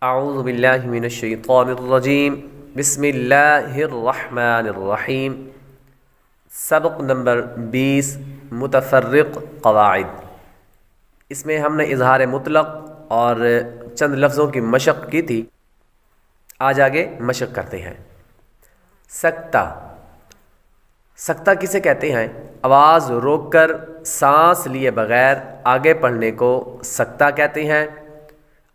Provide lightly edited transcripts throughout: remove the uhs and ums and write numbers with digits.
अऊज़ु बिल्लाहि मिनश्शैतानिर्रजीम बिस्मिल्लाहिर्रहमानिर्रहीम। सबक नंबर 20 मुतफ़र्रिक़ क़वाइद। इसमें हमने इज़हार मुतलक़ और चंद लफ्ज़ों की मशक़ की थी। आज आगे मशक़ करते हैं। सकता, सकता किसे कहते हैं? आवाज़ रोककर सांस लिए बग़ैर आगे पढ़ने को सकता कहते हैं।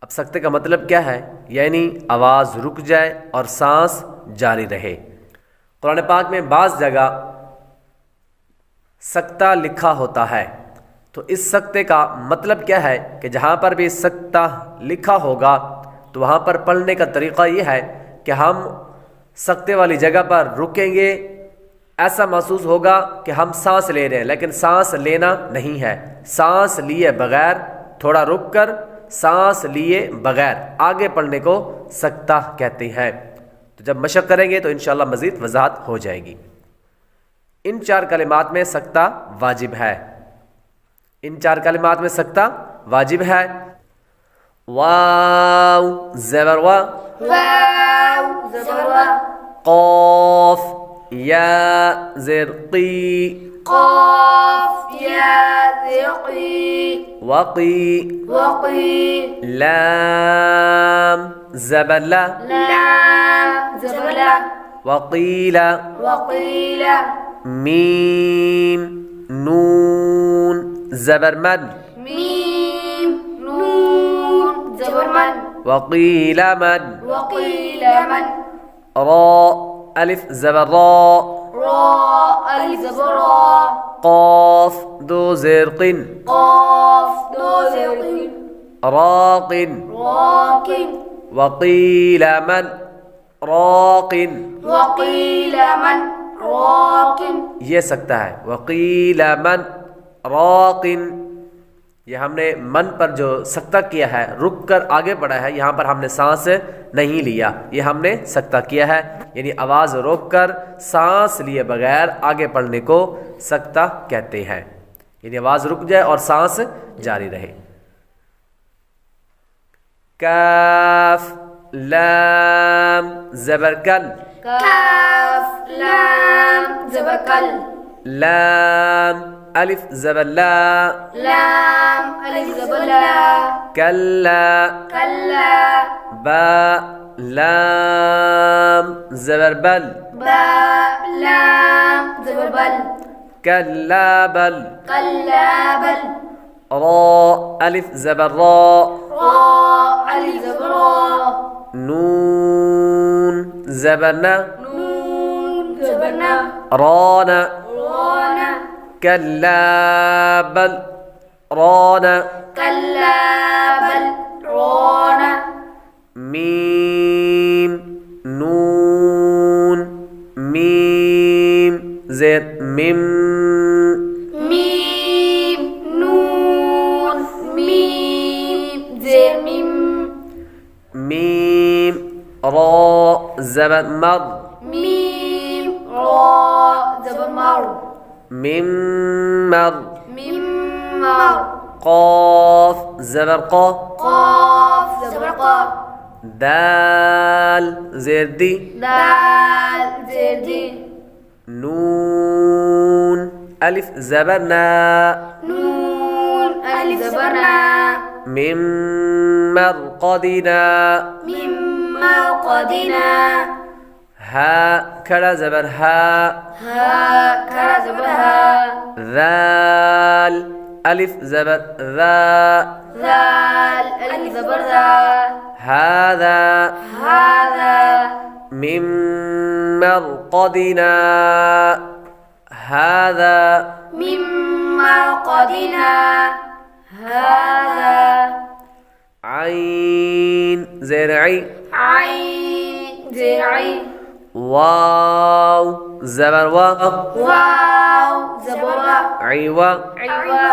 अब सकते का मतलब क्या है? यानी आवाज़ रुक जाए और सांस जारी रहे। कुरान पाक में बाज़ जगह सकता लिखा होता है, तो इस सकते का मतलब क्या है कि जहाँ पर भी सकता लिखा होगा तो वहाँ पर पढ़ने का तरीक़ा ये है कि हम सकते वाली जगह पर रुकेंगे। ऐसा महसूस होगा कि हम सांस ले रहे हैं, लेकिन सांस लेना नहीं है। सांस लिए बग़ैर, थोड़ा रुक कर सांस लिए बग़ैर आगे पढ़ने को सकता कहते हैं। तो जब मशक़ करेंगे तो इंशाअल्लाह मज़ीद वज़ाहत हो जाएगी। इन चार कलिमात में सकता वाजिब है। इन चार कलिमात में सकता वाजिब है। वाव ज़बर वा, वाव ज़बर वा, क़ाफ़ या ज़ेर क़ी, क़ाफ़ या ज़ेर क़ी, वक़ी, वक़ी, लाम ज़बर ला, लाम ज़बर ला, वक़ीला, वक़ीला, मीम नून ज़बर मद, मीम नून ज़बर मन, वक़ीला मद, वक़ीला मन, रा अलिफ ज़बर रा, रा अलिफ ज़बर रा, क़ाफ़ दो ज़ेर क़िन, क़ाफ़ दो ज़ेर क़ी, राक़िन, राक़िन, वक़ीला मन राक़िन। वक़ीला मन राक़िन। ये सकता है वक़ीला मन राक़िन। ये हमने मन पर जो सकता किया है, रुक कर आगे बढ़ा है, यहाँ पर हमने सांस नहीं लिया, ये हमने सकता किया है। यानी आवाज़ रोक कर सांस लिए बगैर आगे पढ़ने को सकता कहते हैं। यानी आवाज़ रुक जाए और सांस जारी रहे। काफ लाम ज़बर कल, काफ लाम ज़बर कल, लाम अलिफ ज़बर ला, लाम अलिफ ज़बर ला, कल्ला, कल्ला, बा लाम ज़बर बल, बा लाम ज़बर बल, कल्ला बल, कल्ला बल, रा अलिफ ज़बर रा, रा अलिफ ज़बर रा, नून ज़बर ना, नून ज़बर ना, राना, राना, कल्ला बल राना, कल्ला बल राना, मीम नून मीम ज़ेर मिम, मीम नून मीम ज़ेर मिम, मीम रा ज़बर मर, मीम रा ज़बर मर, मिम मर, मिम मर, क़ाफ़ ज़बर क़ा, क़ाफ़ ज़बर क़ा, दाल ज़ेर दी, दाल ज़ेर दी, नून अलिफ ज़बर ना, नून अलिफ ज़बर ना, मिम मरक़दिना, मिम मरक़दिना, हा खड़ा ज़बर हा, हा खड़ा ज़बर हा, ज़ाल अलिफ ज़बर ज़ा, ज़ाल अलिफ ज़बर ज़ा, हाज़ा हाज़ा मिम मरक़दिना, हाज़ा मिम मरक़दिना, हाज़ा आइन ज़ेर आई, आइन ज़ेर आई, वाव ज़बर वा, वाव ज़बर वा, ऐवा, ऐवा,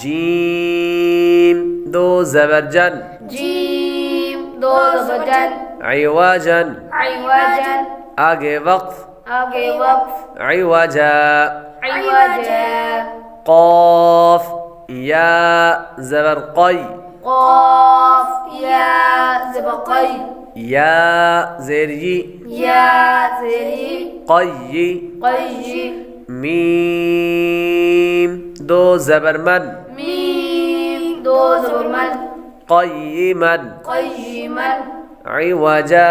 जीम दो ज़बर जन, जीम दो ज़बर जन, ऐवाजन, ऐवाजन, आगे वक़्फ़, आगे वक़्फ़, ऐवाजा, ऐवाजा, क़ाफ़ या ज़बर क़ई, قاف يا زبقي या ज़ेर यी يا زري क़य्यी قي मीम दो ज़बर मन ميم دو زبر من क़य्यिमन قيما इवजा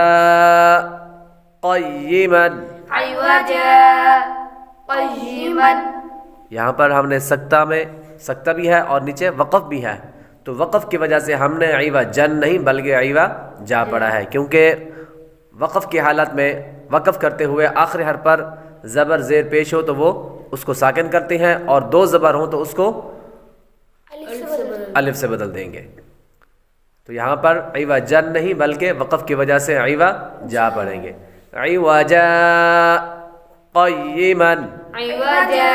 क़य्यिमन। عوجا قيما यहाँ पर हमने सक्ता में सक्ता भी है और नीचे वक़फ़ भी है, तो वक़फ़ की वजह से हमने इवजन नहीं बल्कि इवजा पढ़ा है, क्योंकि वक़फ़ की हालत में वक़फ़ करते हुए आखिरी हर पर ज़बर ज़ेर पेश हो तो वो उसको साकिन करते हैं, और दो ज़बर हो तो उसको अलिफ से बदल देंगे। तो यहाँ पर इवजन नहीं बल्कि वक़फ़ की वजह से इवजा पढ़ेंगे। इवजा क़य्यिमन عوجا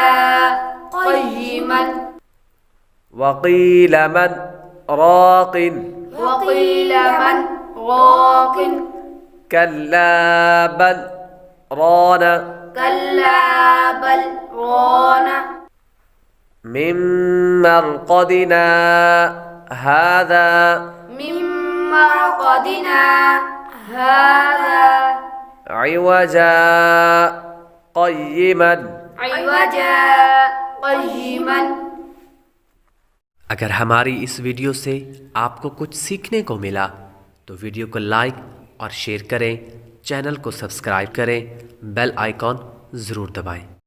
قيما वक़ील मन राक़िन وقيل من راق कल्ला बल रान كلا بل ران मिन मरक़दिना हाज़ा من مرقدنا هذا इवजा क़य्यिमन। عوجا قيما। अगर हमारी इस वीडियो से आपको कुछ सीखने को मिला तो वीडियो को लाइक और शेयर करें, चैनल को सब्सक्राइब करें, बेल आइकॉन ज़रूर दबाएं।